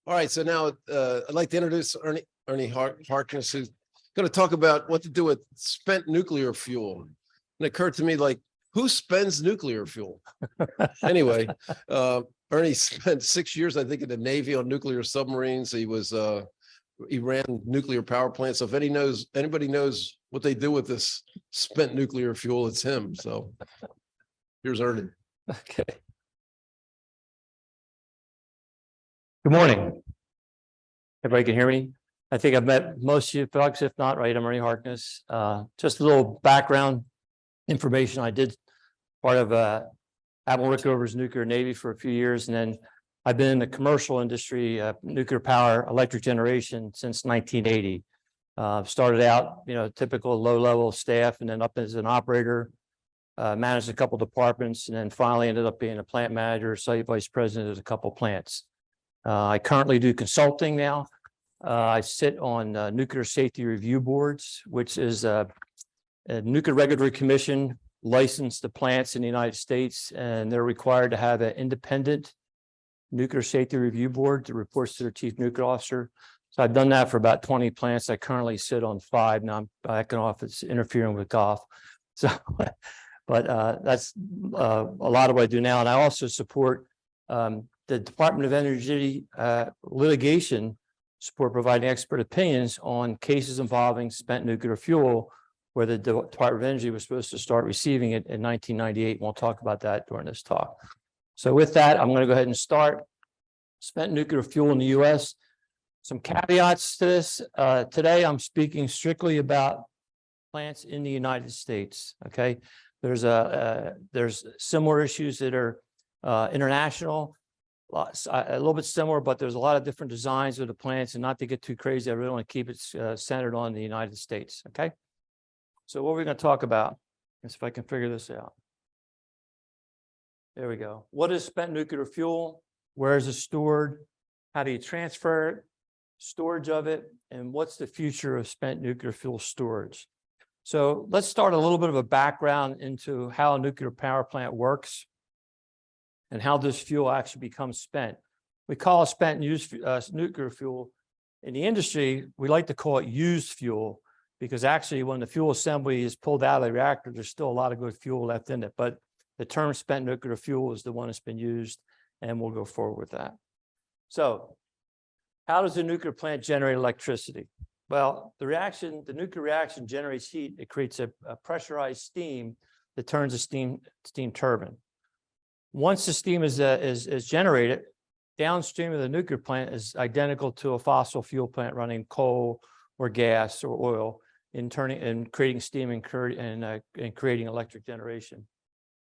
All right, so now I'd like to introduce Ernie Harkne, who's going to talk about what to do with spent nuclear fuel. And it occurred to me, like, who spends nuclear fuel? Anyway, Ernie spent 6 years, I think, in the Navy on nuclear submarines. He ran nuclear power plants. So if anybody knows what they do with this spent nuclear fuel, it's him. So here's Ernie. Okay. Good morning. Everybody can hear me? I think I've met most of you folks. If not, right, I'm Ernie Harkne. Just a little background information. I did part of Admiral Rickover's nuclear Navy for a few years, and then I've been in the commercial industry, nuclear power, electric generation since 1980. Started out, typical low-level staff, and then up as an operator, managed a couple departments, and then finally ended up being a plant manager, site vice president of a couple plants. I currently do consulting now. I sit on nuclear safety review boards, which is a nuclear regulatory commission licensed the plants in the United States, and they're required to have an independent nuclear safety review board that reports to their chief nuclear officer. So I've done that for about 20 plants. I currently sit on 5 now. I'm backing off. It's interfering with golf. So, but that's a lot of what I do now. And I also support the Department of Energy litigation support, providing expert opinions on cases involving spent nuclear fuel, where the Department of Energy was supposed to start receiving it in 1998. We'll talk about that during this talk. So with that, I'm going to go ahead and start. Spent nuclear fuel in the U.S. Some caveats to this. Today, I'm speaking strictly about plants in the United States. Okay, there's similar issues that are international, a little bit similar, but there's a lot of different designs of the plants. And not to get too crazy, I really want to keep it centered on the United States. Okay, so what we're going to talk about is, if I can figure this out. There we go. What is spent nuclear fuel? Where is it stored? How do you transfer it? Storage of it, and what's the future of spent nuclear fuel storage? So let's start a little bit of a background into how a nuclear power plant works and how this fuel actually becomes spent. We call it spent nuclear fuel. In the industry, we like to call it used fuel, because actually when the fuel assembly is pulled out of the reactor, there's still a lot of good fuel left in it. But the term spent nuclear fuel is the one that's been used, and we'll go forward with that. So how does a nuclear plant generate electricity? Well, the nuclear reaction generates heat. It creates a pressurized steam that turns a steam turbine. Once the steam is generated, downstream of the nuclear plant is identical to a fossil fuel plant running coal or gas or oil, in creating steam and creating electric generation.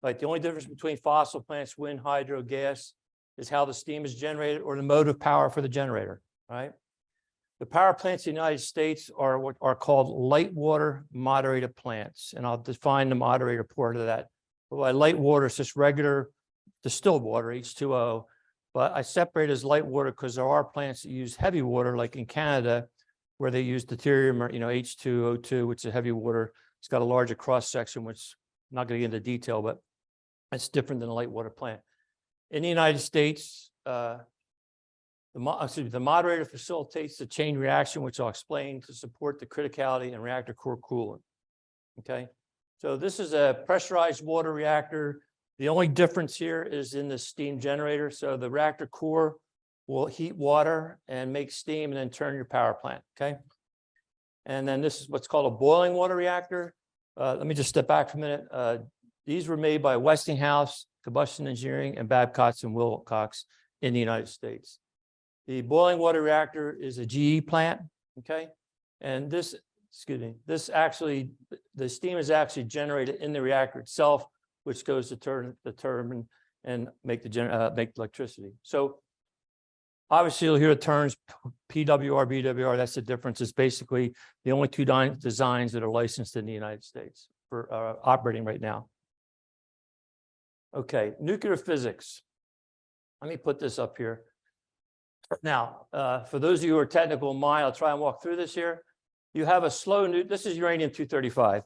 Like, the only difference between fossil plants, wind, hydro, gas, is how the steam is generated or the mode of power for the generator. Right? The power plants in the United States are what are called light water moderated plants. And I'll define the moderator part of that. But by light water, it's just regular distilled water, H2O. But I separate as light water because there are plants that use heavy water, like in Canada, where they use deuterium or H2O2, which is heavy water. It's got a larger cross section, which I'm not going to get into detail, but it's different than a light water plant. In the United States, the moderator facilitates the chain reaction, which I'll explain, to support the criticality and reactor core coolant. Okay, so this is a pressurized water reactor. The only difference here is in the steam generator. So the reactor core will heat water and make steam and then turn your power plant. Okay, and then this is what's called a boiling water reactor. Let me just step back for a minute. These were made by Westinghouse, Combustion Engineering, and Babcock and Wilcox in the United States. The boiling water reactor is a GE plant, okay? And the steam is actually generated in the reactor itself, which goes to turn the turbine and make electricity. So obviously you'll hear the terms PWR, BWR. That's the difference. It's basically the only two designs that are licensed in the United States for operating right now. Okay, nuclear physics. Let me put this up here. Now, for those of you who are technical in mind, I'll try and walk through this here. You have a this is uranium-235.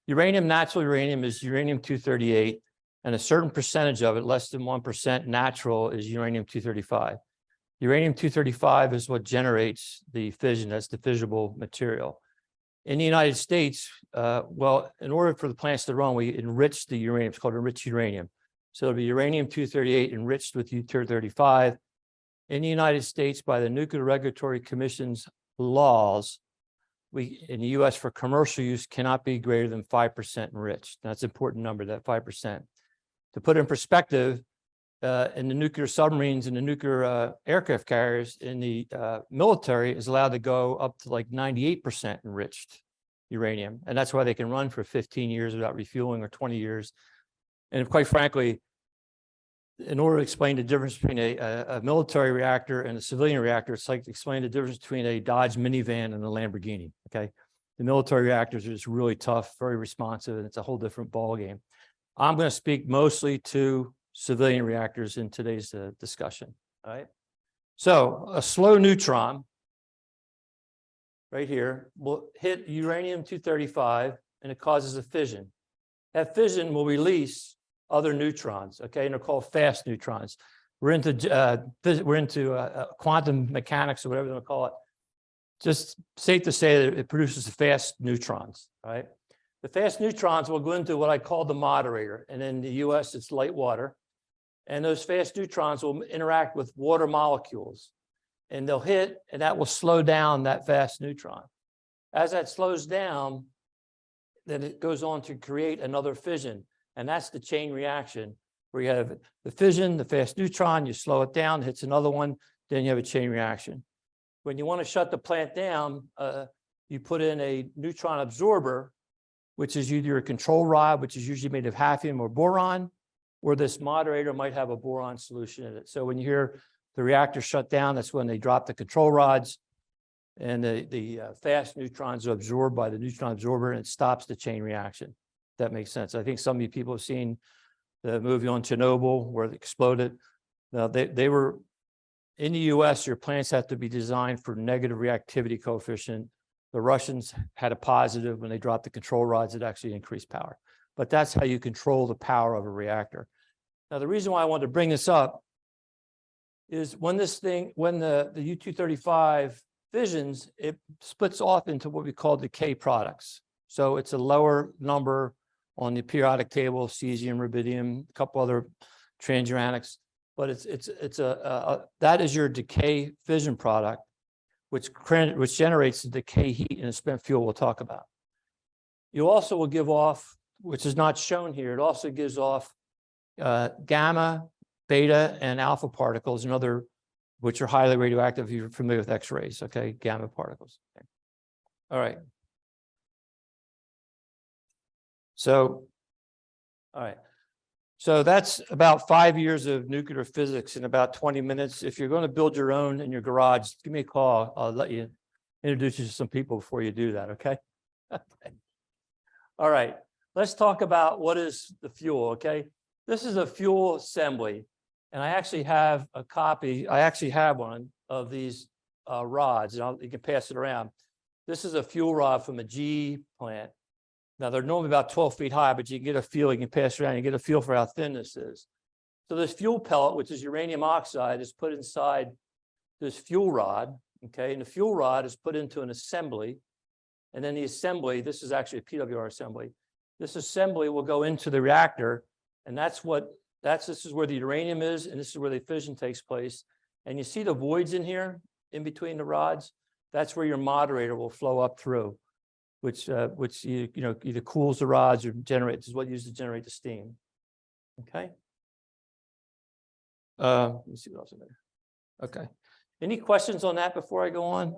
Natural uranium is uranium-238, and a certain percentage of it, less than 1% natural, is uranium-235. Uranium-235 is what generates the fission. That's the fissible material. In the United States, well, in order for the plants to run, we enrich the uranium. It's called enriched uranium. So it'll be uranium-238 enriched with U-235. In the United States, by the Nuclear Regulatory Commission's laws, we in the US for commercial use cannot be greater than 5% enriched. That's an important number, that 5%. To put in perspective, in the nuclear submarines and the nuclear aircraft carriers in the military is allowed to go up to like 98% enriched uranium. And that's why they can run for 15 years without refueling, or 20 years. And quite frankly, in order to explain the difference between a military reactor and a civilian reactor, it's like to explain the difference between a Dodge minivan and a Lamborghini, okay? The military reactors are just really tough, very responsive, and it's a whole different ballgame. I'm going to speak mostly to civilian reactors in today's discussion, all right? So a slow neutron right here will hit uranium-235 and it causes a fission. That fission will release other neutrons, okay, and they're called fast neutrons. We're into quantum mechanics, or whatever they want to call it. Just safe to say that it produces fast neutrons, right? The fast neutrons will go into what I call the moderator, and in the US, it's light water. And those fast neutrons will interact with water molecules, and they'll hit, and that will slow down that fast neutron. As that slows down, then it goes on to create another fission. And that's the chain reaction, where you have the fission, the fast neutron, you slow it down, hits another one, then you have a chain reaction. When you want to shut the plant down, you put in a neutron absorber, which is either a control rod, which is usually made of hafnium or boron, or this moderator might have a boron solution in it. So when you hear the reactor shut down, that's when they drop the control rods, and the fast neutrons are absorbed by the neutron absorber, and it stops the chain reaction. That makes sense. I think some of you people have seen the movie on Chernobyl where it exploded. Now they were in the US, your plants have to be designed for negative reactivity coefficient. The Russians had a positive. When they dropped the control rods, it actually increased power. But that's how you control the power of a reactor. Now, the reason why I wanted to bring this up is when the U-235 fissions, it splits off into what we call decay products. So it's a lower number on the periodic table, cesium, rubidium, a couple other transuranics, but that is your decay fission product, which generates the decay heat in a spent fuel we'll talk about. You also will give off, which is not shown here, it also gives off gamma, beta, and alpha particles, and other, which are highly radioactive if you're familiar with X-rays, okay, gamma particles. Okay. All right. So, all right. So that's about 5 years of nuclear physics in about 20 minutes. If you're going to build your own in your garage, give me a call. I'll let you introduce you to some people before you do that, okay? All right. Let's talk about what is the fuel, okay? This is a fuel assembly, and I actually have a copy. I actually have one of these rods, and you can pass it around. This is a fuel rod from a GE plant. Now, they're normally about 12 feet high, but you can get a feel, you can pass it around, you get a feel for how thin this is. So this fuel pellet, which is uranium oxide, is put inside this fuel rod, okay? And the fuel rod is put into an assembly. And then the assembly, this is actually a PWR assembly. This assembly will go into the reactor, and this is where the uranium is, and this is where the fission takes place. And you see the voids in here, in between the rods? That's where your moderator will flow up through, which either cools the rods or generates, is what you use to generate the steam. Okay. Let me see what else in there. Okay. Any questions on that before I go on?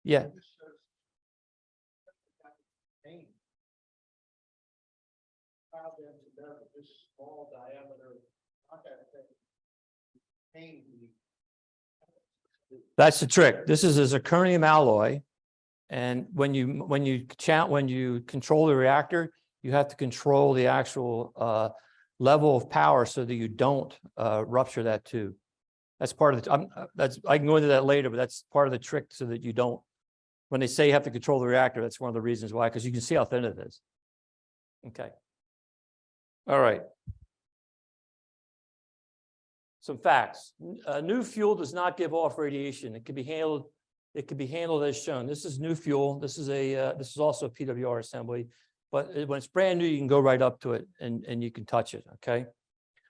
Yeah. Small diameter. That's the trick. This is a zirconium alloy, and when you control the reactor, you have to control the actual level of power so that you don't rupture that tube. That's part of the. I can go into that later, but that's part of the trick so that you don't. When they say you have to control the reactor, that's one of the reasons why, because you can see how thin it is. Okay. All right. some facts. New fuel does not give off radiation. It can be handled. It can be handled as shown. This is new fuel. This is also a PWR assembly, but when it's brand new, you can go right up to it and you can touch it. Okay.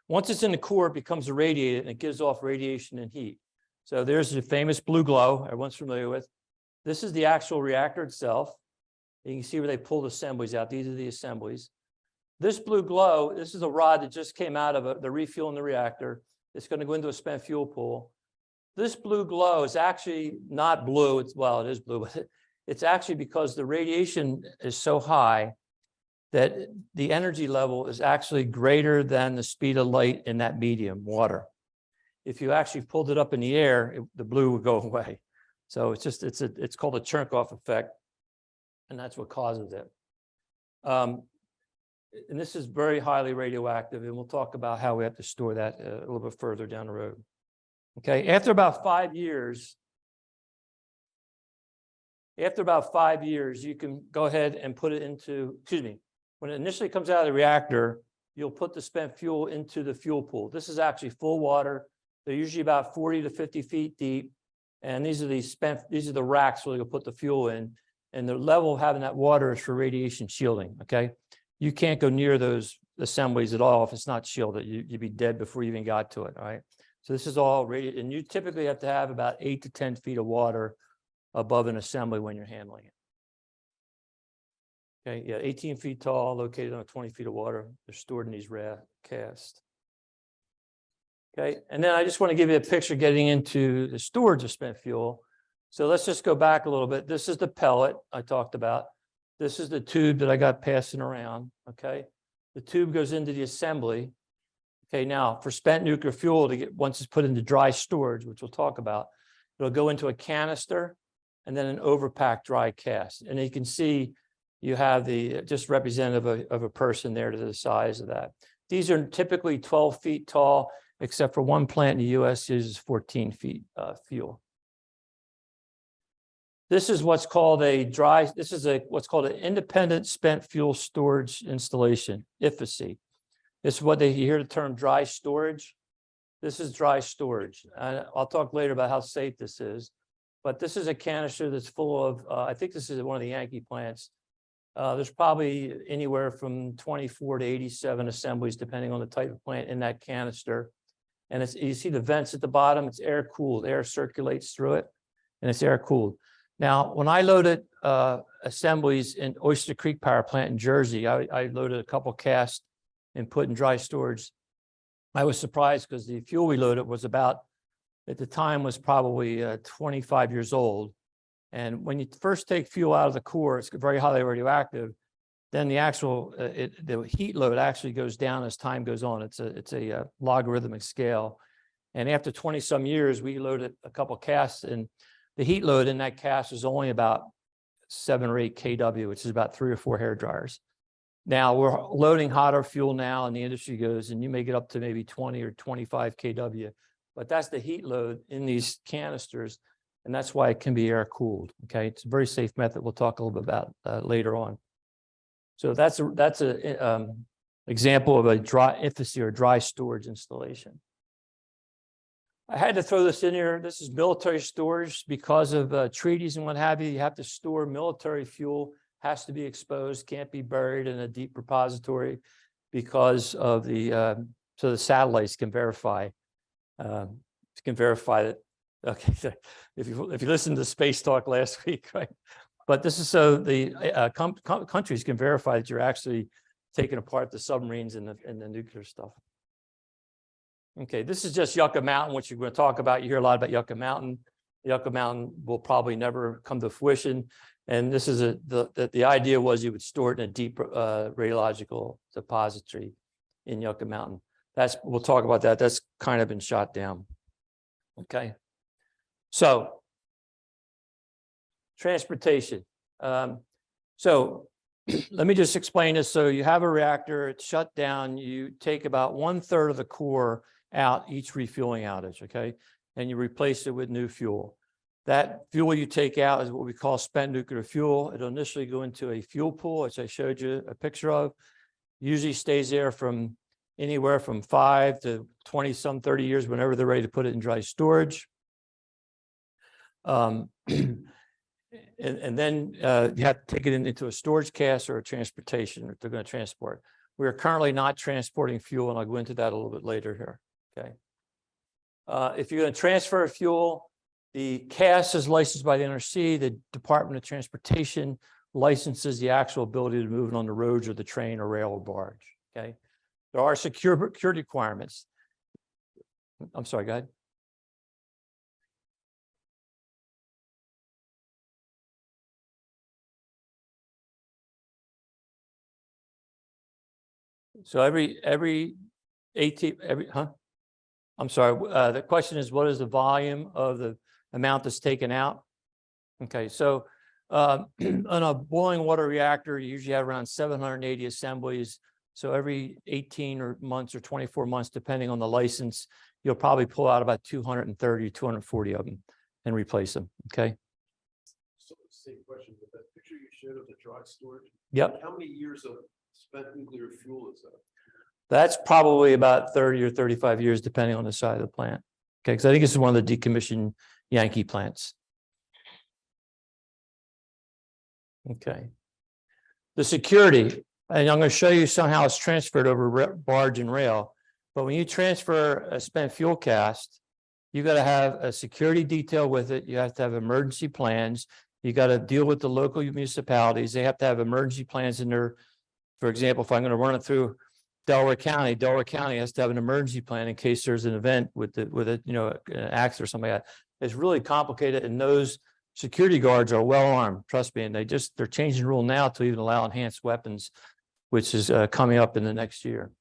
Once it's in the core, it becomes irradiated and it gives off radiation and heat. So there's the famous blue glow everyone's familiar with. This is the actual reactor itself. You can see where they pull the assemblies out. These are the assemblies. This blue glow, this is a rod that just came out of the refuel in the reactor. It's going to go into a spent fuel pool. This blue glow is actually not blue. It is blue, but it's actually because the radiation is so high that the energy level is actually greater than the speed of light in that medium, water. If you actually pulled it up in the air, the blue would go away. So it's called a Chernkov effect, and that's what causes it. And this is very highly radioactive, and we'll talk about how we have to store that a little bit further down the road. Okay, after about 5 years, you can go ahead and put it into, when it initially comes out of the reactor, you'll put the spent fuel into the fuel pool. This is actually full water. They're usually about 40 to 50 feet deep. And these are the racks where you'll put the fuel in. And the level of having that water is for radiation shielding, okay? You can't go near those assemblies at all if it's not shielded. You'd be dead before you even got to it, all right? So this is all radiated, and you typically have to have about 8 to 10 feet of water above an assembly when you're handling it. Okay, yeah, 18 feet tall, located on 20 feet of water. They're stored in these casts. Okay, and then I just want to give you a picture getting into the storage of spent fuel. So let's just go back a little bit. This is the pellet I talked about. This is the tube that I got passing around, okay? The tube goes into the assembly. Okay, now for spent nuclear fuel to get, once it's put into dry storage, which we'll talk about, it'll go into a canister and then an overpacked dry cast. And you can see you have the just representative of a person there to the size of that. These are typically 12 feet tall, except for one plant in the US uses 14 feet fuel. This is what's called what's called an independent spent fuel storage installation, IFSI. This is what you hear the term dry storage. This is dry storage. I'll talk later about how safe this is, but this is a canister that's full of, I think this is one of the Yankee plants. There's probably anywhere from 24 to 87 assemblies, depending on the type of plant in that canister. And you see the vents at the bottom, it's air cooled, air circulates through it, and it's air cooled. Now, when I loaded assemblies in Oyster Creek Power Plant in Jersey, I loaded a couple casts and put in dry storage. I was surprised because the fuel we loaded was about, at the time, was probably 25 years old. And when you first take fuel out of the core, it's very highly radioactive. Then the actual the heat load actually goes down as time goes on. It's a logarithmic scale. And after 20 some years, we loaded a couple casts, and the heat load in that cast is only about 7 or 8 kW, which is about 3 or 4 hair dryers. Now we're loading hotter fuel now, and the industry goes, and you may get up to maybe 20 or 25 kW, but that's the heat load in these canisters, and that's why it can be air cooled. Okay, it's a very safe method. We'll talk a little bit about later on. So that's a example of a dry IFSI or dry storage installation. I had to throw this in here. This is military storage because of treaties and what have you. You have to store military fuel, has to be exposed, can't be buried in a deep repository because of the, so the satellites can verify that. Okay, so if you listened to Space Talk last week, right? But this is so the countries can verify that you're actually taking apart the submarines and the nuclear stuff. Okay, this is just Yucca Mountain, which you're going to talk about. You hear a lot about Yucca Mountain. Yucca Mountain will probably never come to fruition. And this is the idea was you would store it in a deep radiological depository in Yucca Mountain. We'll talk about that. That's kind of been shot down. Okay, so transportation. So let me just explain this. So you have a reactor, it's shut down. You take about 1/3 of the core out each refueling outage, okay? And you replace it with new fuel. That fuel you take out is what we call spent nuclear fuel. It'll initially go into a fuel pool, which I showed you a picture of. Usually stays there from anywhere from 5 to 20 some 30 years whenever they're ready to put it in dry storage. And then you have to take it into a storage cask or a transportation if they're going to transport. We are currently not transporting fuel, and I'll go into that a little bit later here. Okay. If you're going to transfer fuel, the cask is licensed by the NRC. The Department of Transportation licenses the actual ability to move it on the roads or the train or rail or barge. Okay. There are security requirements. I'm sorry, go ahead. So every 18, I'm sorry, the question is, what is the volume of the amount that's taken out? Okay, so on a boiling water reactor, you usually have around 780 assemblies. So every 18 months or 24 months, depending on the license, you'll probably pull out about 230, 240 of them and replace them, okay? So same question, but that picture you showed of the dry storage. Yep. How many years of spent nuclear fuel is that? That's probably about 30 or 35 years, depending on the side of the plant. Okay, because I think this is one of the decommissioned Yankee plants. Okay. The security, and I'm going to show you somehow it's transferred over barge and rail. But when you transfer a spent fuel cask, you got to have a security detail with it. You have to have emergency plans. You got to deal with the local municipalities. They have to have emergency plans in their, for example, if I'm going to run it through Delaware County has to have an emergency plan in case there's an event with a an accident or something like that. It's really complicated, and those security guards are well armed. Trust me, and they're changing the rule now to even allow enhanced weapons, which is coming up in the next year.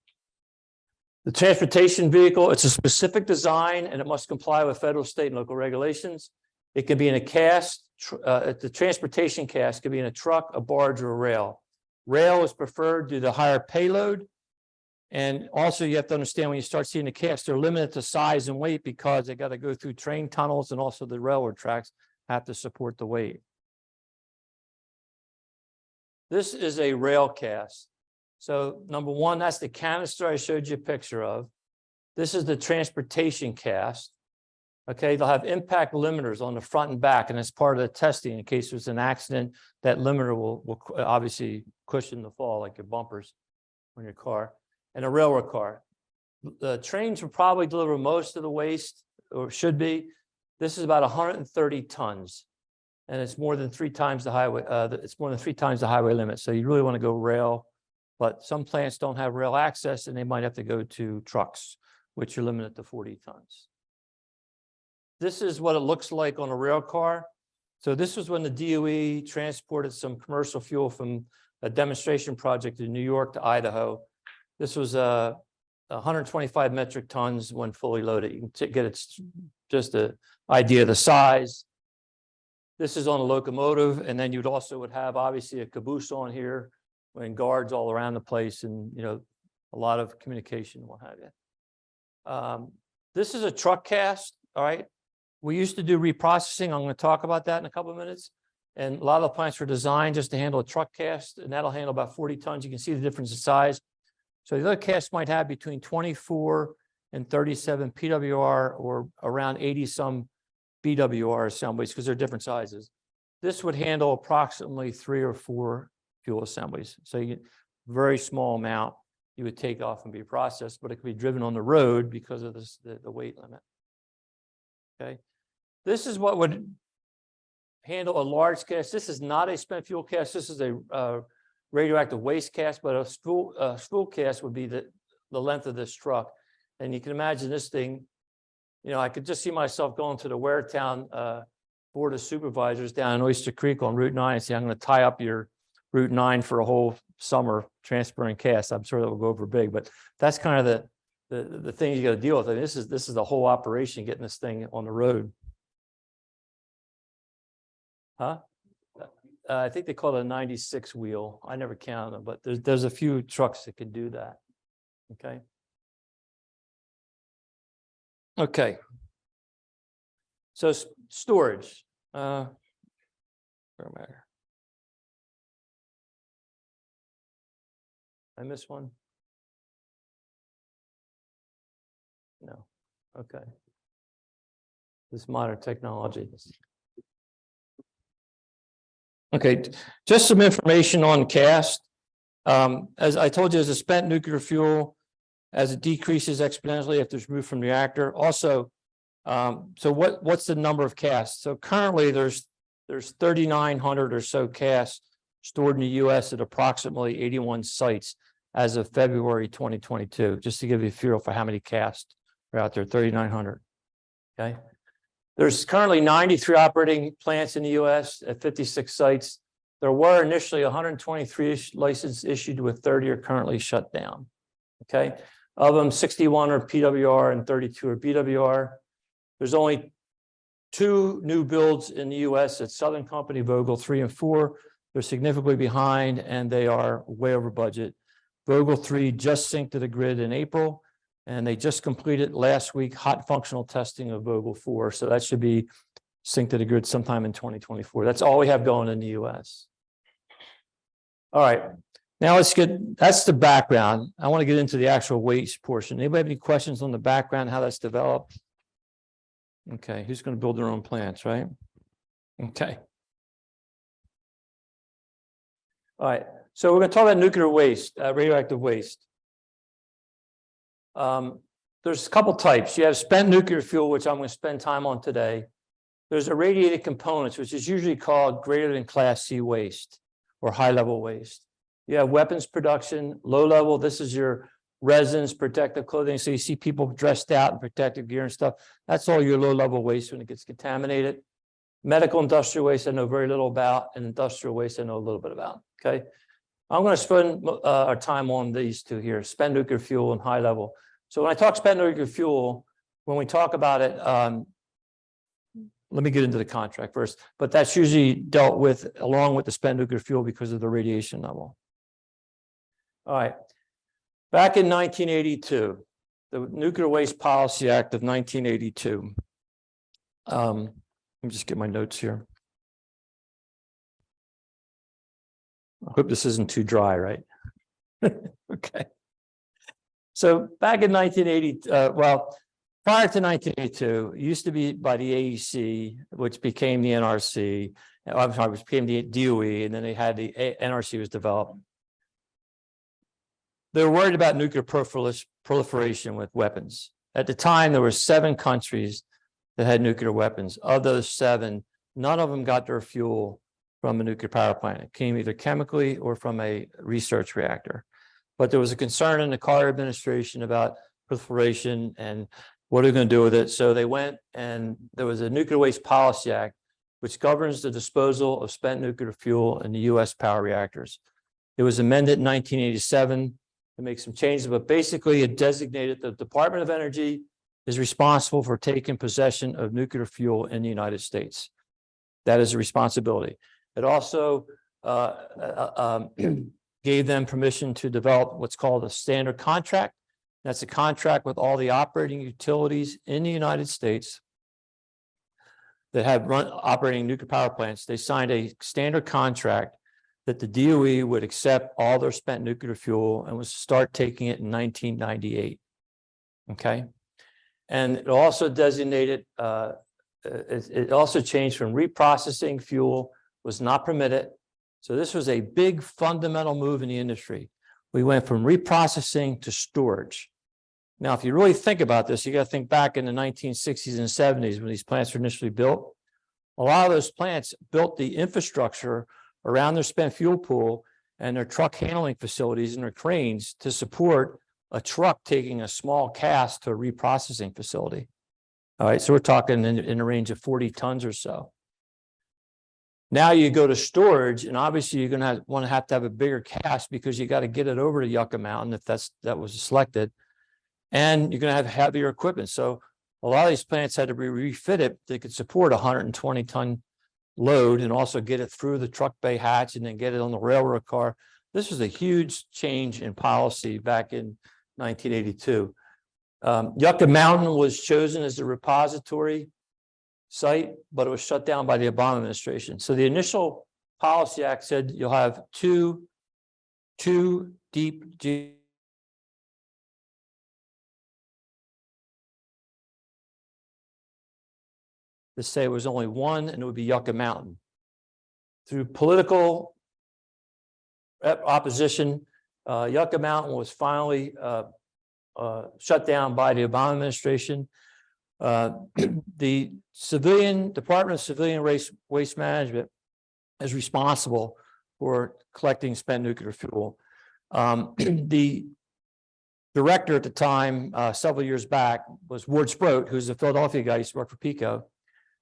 The transportation vehicle, it's a specific design, and it must comply with federal, state, and local regulations. It can be in a cask. The transportation cask could be in a truck, a barge, or a rail. Rail is preferred due to higher payload. And also you have to understand when you start seeing the cask, they're limited to size and weight because they got to go through train tunnels, and also the railroad tracks have to support the weight. This is a rail cask. So number one, that's the canister I showed you a picture of. This is the transportation cask. Okay, they'll have impact limiters on the front and back, and as part of the testing, in case there's an accident, that limiter will obviously cushion the fall, like your bumpers on your car. And a railroad car. The trains will probably deliver most of the waste, or should be. This is about 130 tons, and it's more than 3 times the highway. It's more than 3 times the highway limit. So you really want to go rail, but some plants don't have rail access, and they might have to go to trucks, which are limited to 40 tons. This is what it looks like on a rail car. So this was when the DOE transported some commercial fuel from a demonstration project in New York to Idaho. This was 125 metric tons when fully loaded. You can get just an idea of the size. This is on a locomotive, and then you'd also have obviously a caboose on here and guards all around the place, and a lot of communication and what have you. This is a truck cask. All right. We used to do reprocessing. I'm going to talk about that in a couple of minutes. And a lot of the plants were designed just to handle a truck cask, and that'll handle about 40 tons. You can see the difference in size. So the other casks might have between 24 and 37 PWR, or around 80 some BWR assemblies, because they're different sizes. This would handle approximately 3 or 4 fuel assemblies. So you get very small amount you would take off and be processed, but it could be driven on the road because of the weight limit. Okay. This is what would handle a large cask. This is not a spent fuel cask. This is a radioactive waste cask, but a spool cask would be the length of this truck. And you can imagine this thing, I could just see myself going to the Waretown Board of Supervisors down in Oyster Creek on Route 9 and say, I'm going to tie up your Route 9 for a whole summer transferring casks. I'm sure that will go over big, but that's kind of the thing you got to deal with. I mean, this is the whole operation, getting this thing on the road. Huh? I think they call it a 96 wheel. I never counted them, but there's a few trucks that can do that. Okay. Okay. So storage. Where am I missed one? Okay. This modern technology. Okay, just some information on CAST. As I told you, as a spent nuclear fuel, as it decreases exponentially after it's removed from the reactor. Also, so what's the number of casts? So currently there's 3,900 or so casts stored in the US at approximately 81 sites as of February 2022, just to give you a feel for how many casts are out there, 3,900. Okay. There's currently 93 operating plants in the US at 56 sites. There were initially 123 licenses issued, with 30 are currently shut down. Okay. Of them, 61 are PWR and 32 are BWR. There's only 2 new builds in the US at Southern Company, Vogtle 3 and 4. They're significantly behind and they are way over budget. Vogtle 3 just synced to the grid in April, and they just completed last week hot functional testing of Vogtle 4. So that should be synced to the grid sometime in 2024. That's all we have going in the US. All right. Now that's the background. I want to get into the actual waste portion. Anybody have any questions on the background, how that's developed? Okay, who's going to build their own plants, right? Okay. All right, so we're going to talk about nuclear waste, radioactive waste. There's a couple types. You have spent nuclear fuel, which I'm going to spend time on today. There's irradiated components, which is usually called greater than Class C waste or high level waste. You have weapons production, low level. This is your resins, protective clothing. So you see people dressed out in protective gear and stuff. That's all your low level waste when it gets contaminated. Medical industrial waste I know very little about, and industrial waste I know a little bit about. Okay. I'm going to spend our time on these two here, spent nuclear fuel and high level. So when I talk spent nuclear fuel, when we talk about it, let me get into the contract first, but that's usually dealt with along with the spent nuclear fuel because of the radiation level. All right. Back in 1982, the Nuclear Waste Policy Act of 1982. Let me just get my notes here. I hope this isn't too dry, right? Okay. So back in 1980, well, prior to 1982, it used to be by the AEC, which became the NRC. I'm sorry, which became the DOE, and then they had the NRC was developed. They were worried about nuclear proliferation with weapons. At the time, there were 7 countries that had nuclear weapons. Of those 7, none of them got their fuel from a nuclear power plant. It came either chemically or from a research reactor. But there was a concern in the Carter administration about proliferation and what are we going to do with it. So they went and there was a Nuclear Waste Policy Act, which governs the disposal of spent nuclear fuel in the U.S. power reactors. It was amended in 1987 to make some changes, but basically it designated the Department of Energy is responsible for taking possession of nuclear fuel in the United States. That is a responsibility. It also gave them permission to develop what's called a standard contract. That's a contract with all the operating utilities in the United States that have operating nuclear power plants. They signed a standard contract that the DOE would accept all their spent nuclear fuel and was start taking it in 1998. Okay. And it also designated, it also changed from reprocessing fuel was not permitted. So this was a big fundamental move in the industry. We went from reprocessing to storage. Now, if you really think about this, you got to think back in the 1960s and 70s when these plants were initially built. A lot of those plants built the infrastructure around their spent fuel pool and their truck handling facilities and their cranes to support a truck taking a small cast to a reprocessing facility. All right, so we're talking in a range of 40 tons or so. Now you go to storage, and obviously you're going to want to have a bigger cast because you got to get it over to Yucca Mountain if that was selected, and you're going to have heavier equipment. So a lot of these plants had to be refitted. They could support a 120-ton load and also get it through the truck bay hatch and then get it on the railroad car. This was a huge change in policy back in 1982. Yucca Mountain was chosen as the repository site, but it was shut down by the Obama administration. So the initial policy act said you'll have two deep to say it was only one, and it would be Yucca Mountain. Through political opposition, Yucca Mountain was finally shut down by the Obama administration. The Department of Civilian Waste Management is responsible for collecting spent nuclear fuel. The director at the time, several years back, was Ward Sproat, who's a Philadelphia guy, used to work for PICO,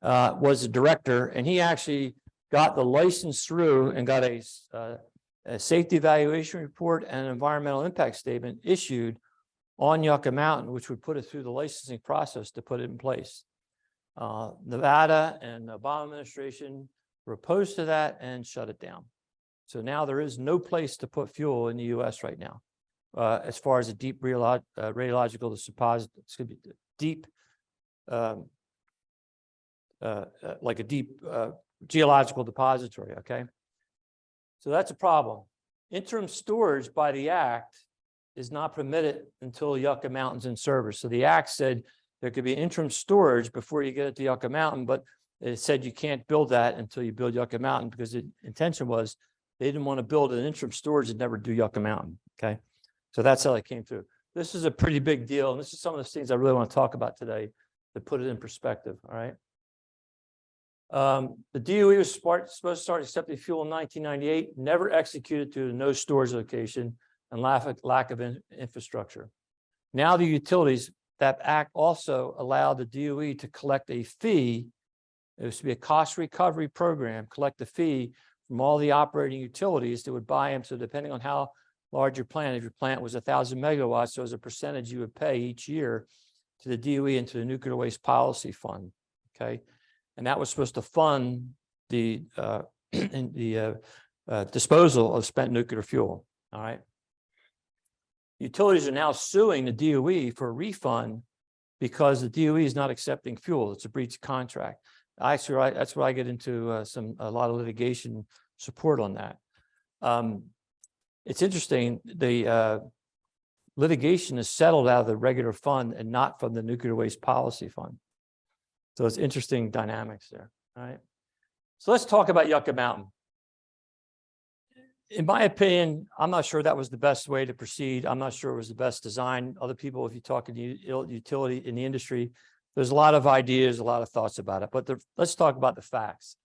was the director, and he actually got the license through and got a safety evaluation report and an environmental impact statement issued on Yucca Mountain, which would put it through the licensing process to put it in place. Nevada and the Obama administration were opposed to that and shut it down. So now there is no place to put fuel in the U.S. right now, as far as a deep radiological deposit. It's going to be deep, like a deep geological depository. Okay, so that's a problem. Interim storage by the Act is not permitted until Yucca Mountain's in service. So the Act said there could be interim storage before you get it to Yucca Mountain, but it said you can't build that until you build Yucca Mountain, because the intention was they didn't want to build an interim storage and never do Yucca Mountain. Okay, so that's how they came through. This is a pretty big deal, and this is some of the things I really want to talk about today to put it in perspective. All right. The DOE was supposed to start accepting fuel in 1998, never executed due to no storage location and lack of infrastructure. Now the utilities, that act also allowed the DOE to collect a fee. It was to be a cost recovery program, collect a fee from all the operating utilities that would buy them. So depending on how large your plant, if your plant was 1,000 megawatts, so as a percentage you would pay each year to the DOE and to the Nuclear Waste Policy Fund. Okay, and that was supposed to fund the disposal of spent nuclear fuel. All right. Utilities are now suing the DOE for a refund because the DOE is not accepting fuel. It's a breach of contract. Actually, that's where I get into a lot of litigation support on that. It's interesting, the litigation is settled out of the regular fund and not from the Nuclear Waste Policy Fund. So it's interesting dynamics there. All right. So let's talk about Yucca Mountain. In my opinion, I'm not sure that was the best way to proceed. I'm not sure it was the best design. Other people, if you talk in the utility in the industry, there's a lot of ideas, a lot of thoughts about it. But let's talk about the facts.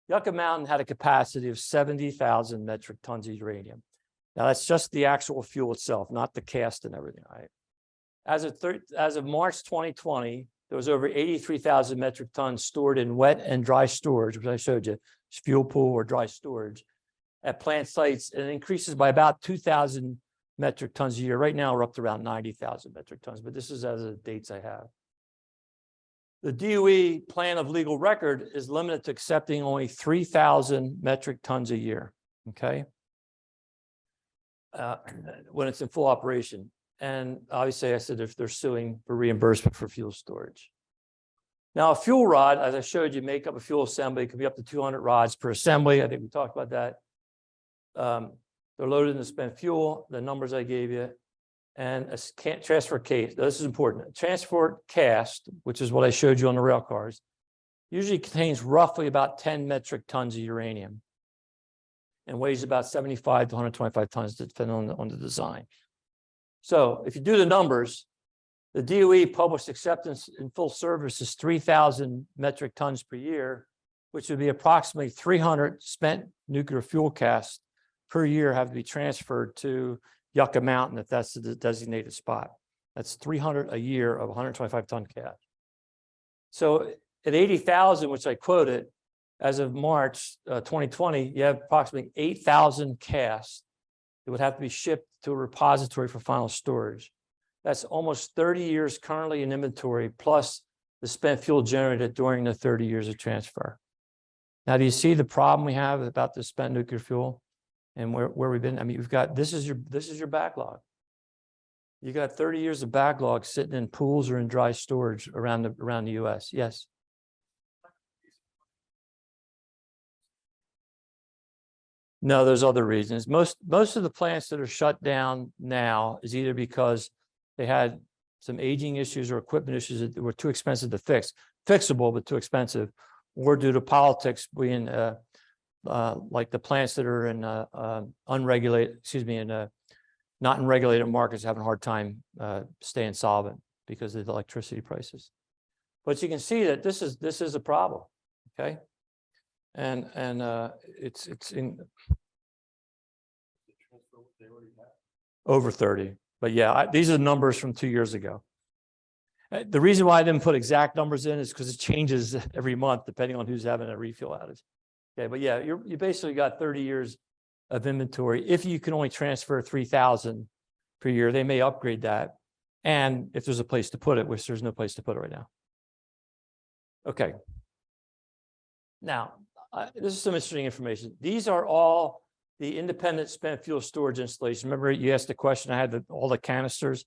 Yucca Mountain had a capacity of 70,000 metric tons of uranium. Now that's just the actual fuel itself, not the cast and everything. Right? As of March 2020, there was over 83,000 metric tons stored in wet and dry storage, which I showed you, fuel pool or dry storage at plant sites, and it increases by about 2,000 metric tons a year. Right now, we're up to around 90,000 metric tons, but this is as of the dates I have. The DOE plan of legal record is limited to accepting only 3,000 metric tons a year, okay? When it's in full operation. And obviously, I said if they're suing for reimbursement for fuel storage. Now, a fuel rod, as I showed you, make up a fuel assembly. It could be up to 200 rods per assembly. I think we talked about that. They're loaded in the spent fuel, the numbers I gave you, and a transfer case. Now, this is important. A transport cast, which is what I showed you on the rail cars, usually contains roughly about 10 metric tons of uranium and weighs about 75 to 125 tons, depending on the design. So if you do the numbers, the DOE published acceptance in full service is 3,000 metric tons per year, which would be approximately 300 spent nuclear fuel casts per year have to be transferred to Yucca Mountain if that's the designated spot. That's 300 a year of 125 ton cast. So at 80,000, which I quoted, as of March 2020, you have approximately 8,000 casts that would have to be shipped to a repository for final storage. That's almost 30 years currently in inventory, plus the spent fuel generated during the 30 years of transfer. Now, do you see the problem we have about the spent nuclear fuel and where we've been? I mean, you've got, this is your backlog. You got 30 years of backlog sitting in pools or in dry storage around the US. Yes. No, there's other reasons. Most of the plants that are shut down now is either because they had some aging issues or equipment issues that were too expensive to fix. fixable, but too expensive, or due to politics being like the plants that are in not in regulated markets having a hard time staying solvent because of the electricity prices. But you can see that this is a problem, okay? And it's in over 30. But yeah, these are the numbers from 2 years ago. The reason why I didn't put exact numbers in is because it changes every month depending on who's having a refuel outage. Okay, but yeah, you basically got 30 years of inventory. If you can only transfer 3,000 per year, they may upgrade that. And if there's a place to put it, which there's no place to put it right now. Okay. Now, this is some interesting information. These are all the independent spent fuel storage installations. Remember, you asked the question, I had all the canisters.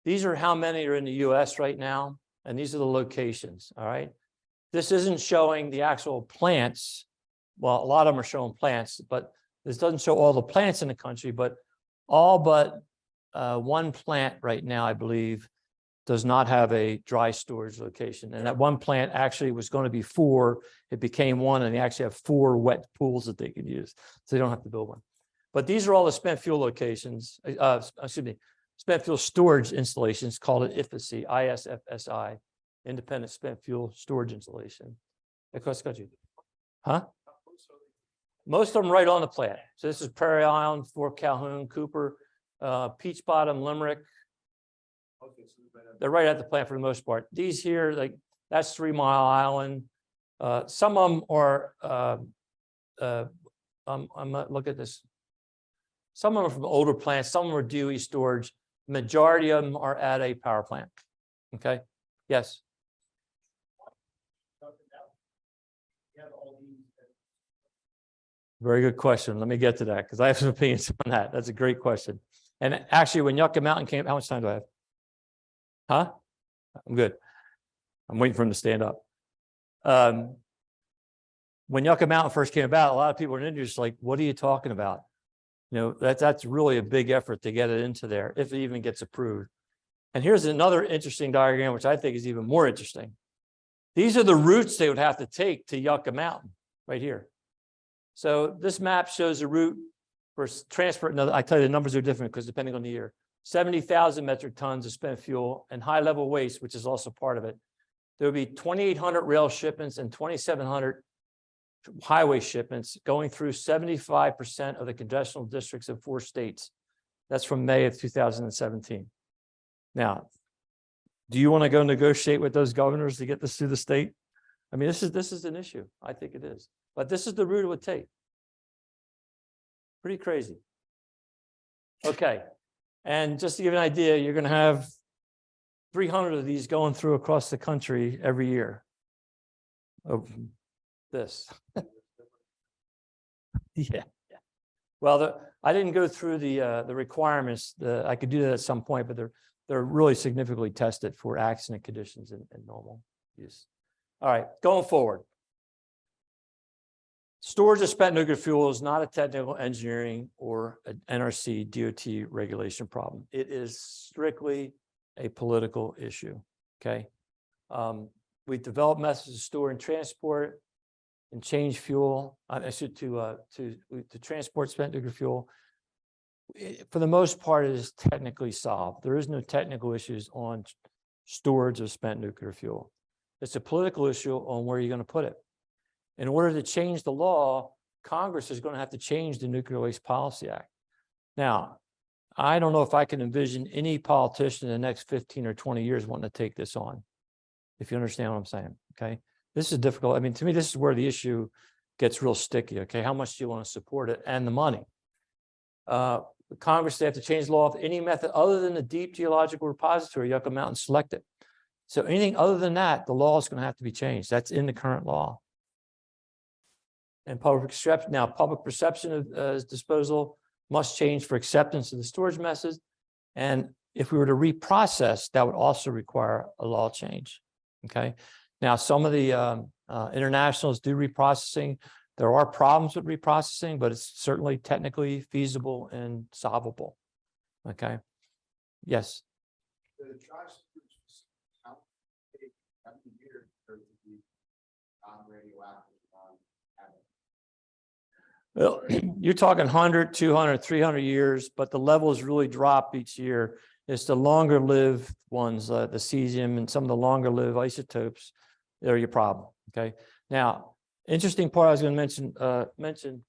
These are how many are in the US right now, and these are the locations, all right? This isn't showing the actual plants. Well, a lot of them are showing plants, but this doesn't show all the plants in the country, but all but one plant right now, I believe, does not have a dry storage location. And that one plant actually was going to be 4. It became 1, and they actually have 4 wet pools that they can use. So they don't have to build one. But these are all the spent fuel locations, spent fuel storage installations, called an IFSI, ISFSI, Independent Spent Fuel Storage Installation across the country. Huh? Most of them right on the plant. So this is Prairie Island, Fort Calhoun, Cooper, Peach Bottom, Limerick. They're right at the plant for the most part. These here, like that's 3 Mile Island. Some of them are, look at this. Some of them are from older plants. Some of them are DOE storage. Majority of them are at a power plant. Okay. Yes. Very good question. Let me get to that because I have some opinions on that. That's a great question. And actually, when Yucca Mountain came, how much time do I have? Huh? I'm good. I'm waiting for him to stand up. When Yucca Mountain first came about, a lot of people were just like, what are you talking about? You know, that's really a big effort to get it into there, if it even gets approved. And here's another interesting diagram, which I think is even more interesting. These are the routes they would have to take to Yucca Mountain, right here. So this map shows a route for transport. Now, I tell you, the numbers are different because depending on the year. 70,000 metric tons of spent fuel and high-level waste, which is also part of it. There will be 2,800 rail shipments and 2,700 highway shipments going through 75% of the congressional districts of 4 states. That's from May of 2017. Now, do you want to go negotiate with those governors to get this through the state? I mean, this is an issue. I think it is. But this is the route it would take. Pretty crazy. Okay. And just to give you an idea, you're going to have 300 of these going through across the country every year. Of this. Yeah. Well, I didn't go through the requirements. I could do that at some point, but they're really significantly tested for accident conditions and normal use. All right, going forward. Storage of spent nuclear fuel is not a technical engineering or an NRC DOT regulation problem. It is strictly a political issue. Okay. We developed methods to store and transport and change fuel. To transport spent nuclear fuel. For the most part, it is technically solved. There is no technical issues on storage of spent nuclear fuel. It's a political issue on where you're going to put it. In order to change the law, Congress is going to have to change the Nuclear Waste Policy Act. Now, I don't know if I can envision any politician in the next 15 or 20 years wanting to take this on, if you understand what I'm saying, okay? This is difficult. I mean, to me, this is where the issue gets real sticky, okay? How much do you want to support it and the money? Congress, they have to change the law of any method other than the deep geological repository, Yucca Mountain selected. So anything other than that, the law is going to have to be changed. That's in the current law. And public perception of disposal must change for acceptance of the storage method. And if we were to reprocess, that would also require a law change. Okay. Now, some of the internationals do reprocessing. There are problems with reprocessing, but it's certainly technically feasible and solvable. Okay. Yes. Well, you're talking 100, 200, 300 years, but the levels really drop each year. It's the longer lived ones, the cesium and some of the longer lived isotopes, they're your problem. Okay. Now, interesting part I was going to mention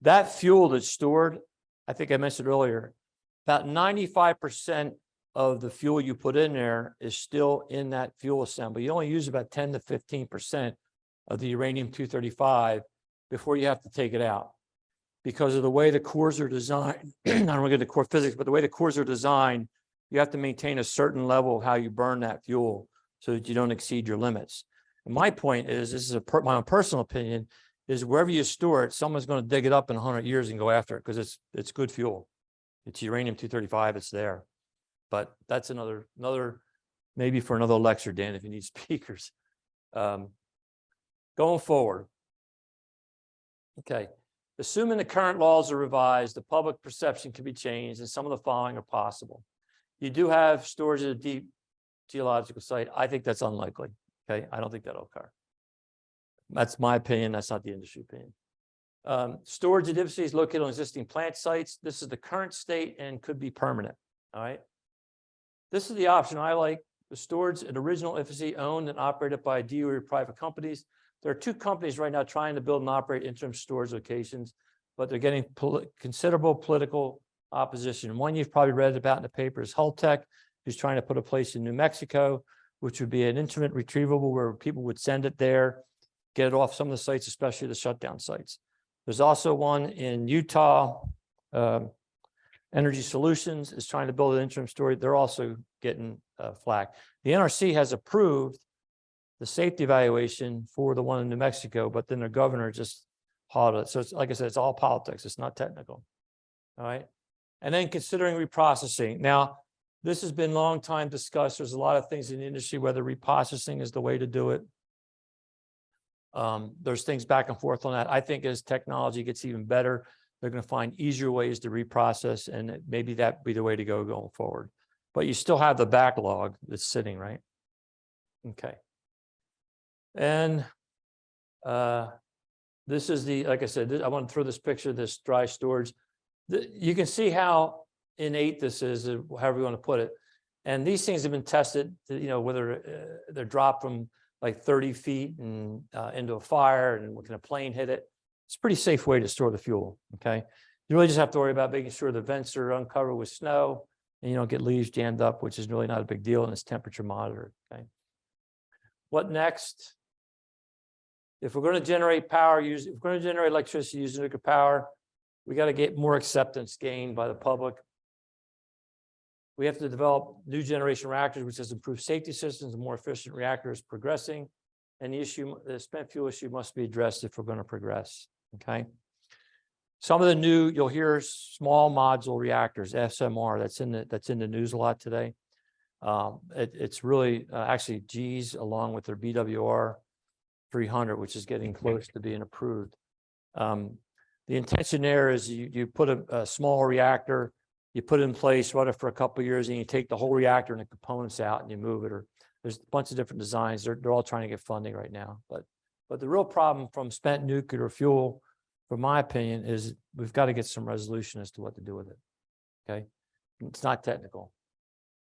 that fuel that's stored. I think I mentioned earlier, about 95% of the fuel you put in there is still in that fuel assembly. You only use about 10 to 15% of the uranium-235 before you have to take it out. Because of the way the cores are designed, I don't want to get into core physics, but the way the cores are designed, you have to maintain a certain level of how you burn that fuel so that you don't exceed your limits. And my point is, this is my own personal opinion, is wherever you store it, someone's going to dig it up in 100 years and go after it because it's good fuel. It's uranium-235, it's there. But that's another maybe for another lecture, Dan, if you need speakers. Going forward. Okay. Assuming the current laws are revised, the public perception can be changed, and some of the following are possible. You do have storage at a deep geological site. I think that's unlikely. Okay. I don't think that'll occur. That's my opinion. That's not the industry opinion. Storage at IFCs located on existing plant sites. This is the current state and could be permanent. All right. This is the option I like. The storage at original IFC owned and operated by DOE or private companies. There are two companies right now trying to build and operate interim storage locations, but they're getting considerable political opposition. One you've probably read about in the paper is Holtec, who's trying to put a place in New Mexico, which would be an instrument retrievable where people would send it there, get it off some of the sites, especially the shutdown sites. There's also one in Utah. Energy Solutions is trying to build an interim storage. They're also getting flack. The NRC has approved the safety evaluation for the one in New Mexico, but then the governor just halted it. So it's, like I said, it's all politics. It's not technical. All right. And then considering reprocessing. Now, this has been a long time discussed. There's a lot of things in the industry, whether reprocessing is the way to do it. There's things back and forth on that. I think as technology gets even better, they're going to find easier ways to reprocess, and maybe that be the way to go going forward. But you still have the backlog that's sitting, right? Okay. And this is the, like I said, I want to throw this picture of this dry storage. You can see how innate this is, however you want to put it. And these things have been tested, you know, whether they're dropped from like 30 feet and into a fire, and can a plane hit it? It's a pretty safe way to store the fuel, okay? You really just have to worry about making sure the vents are uncovered with snow and you don't get leaves jammed up, which is really not a big deal, and it's temperature monitored, okay? What next? If we're going to generate power, if we're going to generate electricity using nuclear power, we got to get more acceptance gained by the public. We have to develop new generation reactors, which has improved safety systems and more efficient reactors progressing. And the spent fuel issue must be addressed if we're going to progress. Okay. Some of the new, you'll hear small module reactors, SMR, that's in the news a lot today. It's really actually G's along with their BWR 300, which is getting close to being approved. The intention there is you put a small reactor, you put it in place, run it for a couple of years, and you take the whole reactor and the components out and you move it. Or there's a bunch of different designs. They're all trying to get funding right now. But the real problem from spent nuclear fuel, from my opinion, is we've got to get some resolution as to what to do with it. Okay, it's not technical.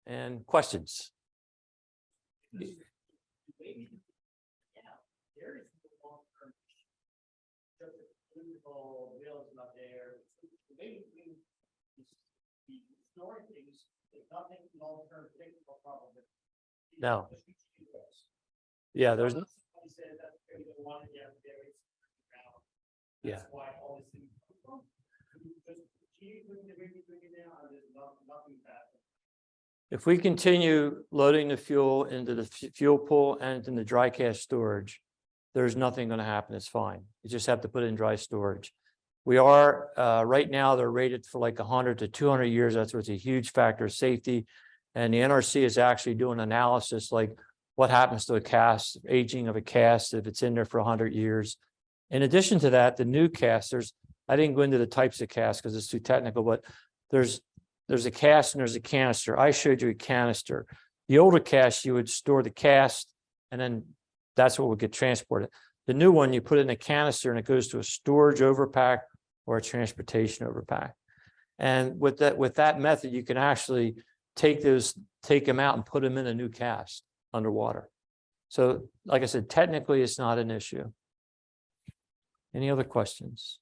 And questions? No. Yeah, there's. Yeah. If we continue loading the fuel into the fuel pool and in the dry cache storage, there's nothing going to happen. It's fine. You just have to put it in dry storage. We are right now, they're rated for like 100 to 200 years. That's what's a huge factor of safety. And the NRC is actually doing analysis like what happens to a cast, aging of a cast if it's in there for 100 years. In addition to that, the new cast, I didn't go into the types of cast because it's too technical, but there's a cast and there's a canister. I showed you a canister. The older cast, you would store the cast and then that's what would get transported. The new one, you put it in a canister and it goes to a storage overpack or a transportation overpack. And with that method, you can actually take them out and put them in a new cast underwater. So like I said, technically it's not an issue. Any other questions?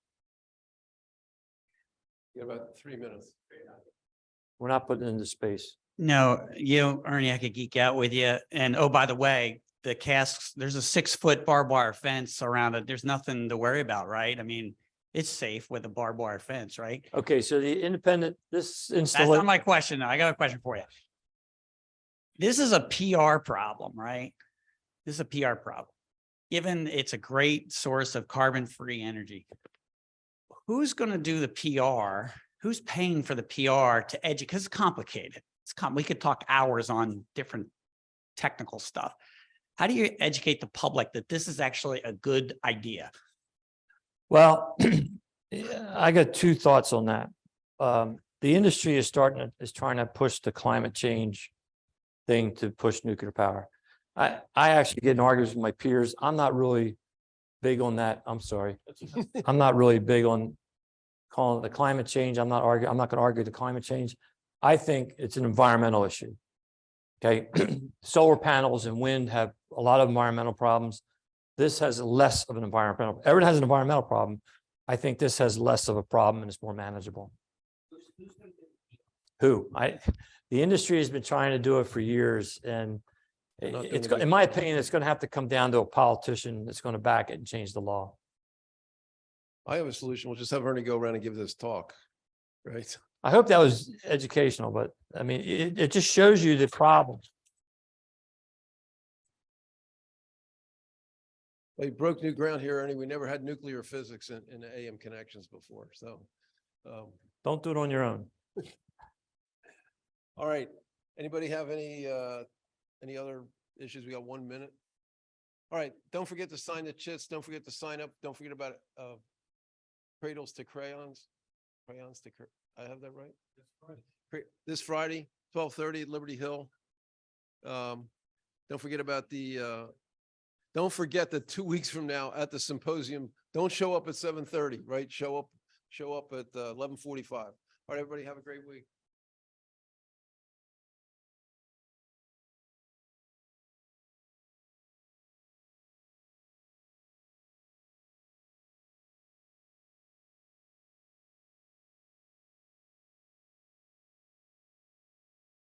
You got about 3 minutes. We're not putting it into space. No, Ernie, I could geek out with you. And oh, by the way, the casks, there's a 6-foot barbed wire fence around it. There's nothing to worry about, right? I mean, it's safe with a barbed wire fence, right? Okay, so the independent, this That's not installation, my question. I got a question for you. This is a PR problem, right? This is a PR problem. Given it's a great source of carbon-free energy, who's going to do the PR? Who's paying for the PR to educate? Because it's complicated. We could talk hours on different technical stuff. How do you educate the public that this is actually a good idea? well, I got two thoughts on that. The industry is trying to push the climate change thing to push nuclear power. I actually get in arguments with my peers. I'm not really big on that. I'm sorry. I'm not really big on calling it the climate change. I'm not going to argue the climate change. I think it's an environmental issue. Okay. Solar panels and wind have a lot of environmental problems. This has less of an environmental. Everyone has an environmental problem. I think this has less of a problem and it's more manageable. The industry has been trying to do it for years, and it's, in my opinion, it's going to have to come down to a politician that's going to back it and change the law. I have a solution. We'll just have Ernie go around and give this talk, right? I hope that was educational, but I mean, it just shows you the problem. Well, you broke new ground here, Ernie. We never had nuclear physics in the AM connections before, so. Don't do it on your own. All right. Anybody have any other issues? We got 1 minute. All right. Don't forget to sign the chits. Don't forget to sign up. Don't forget about cradles to crayons. Crayons to I have that right? This Friday, 12:30 at Liberty Hill. Don't forget about don't forget that 2 weeks from now at the symposium, don't show up at 7:30, right? Show up at 11:45. All right, everybody have a great week.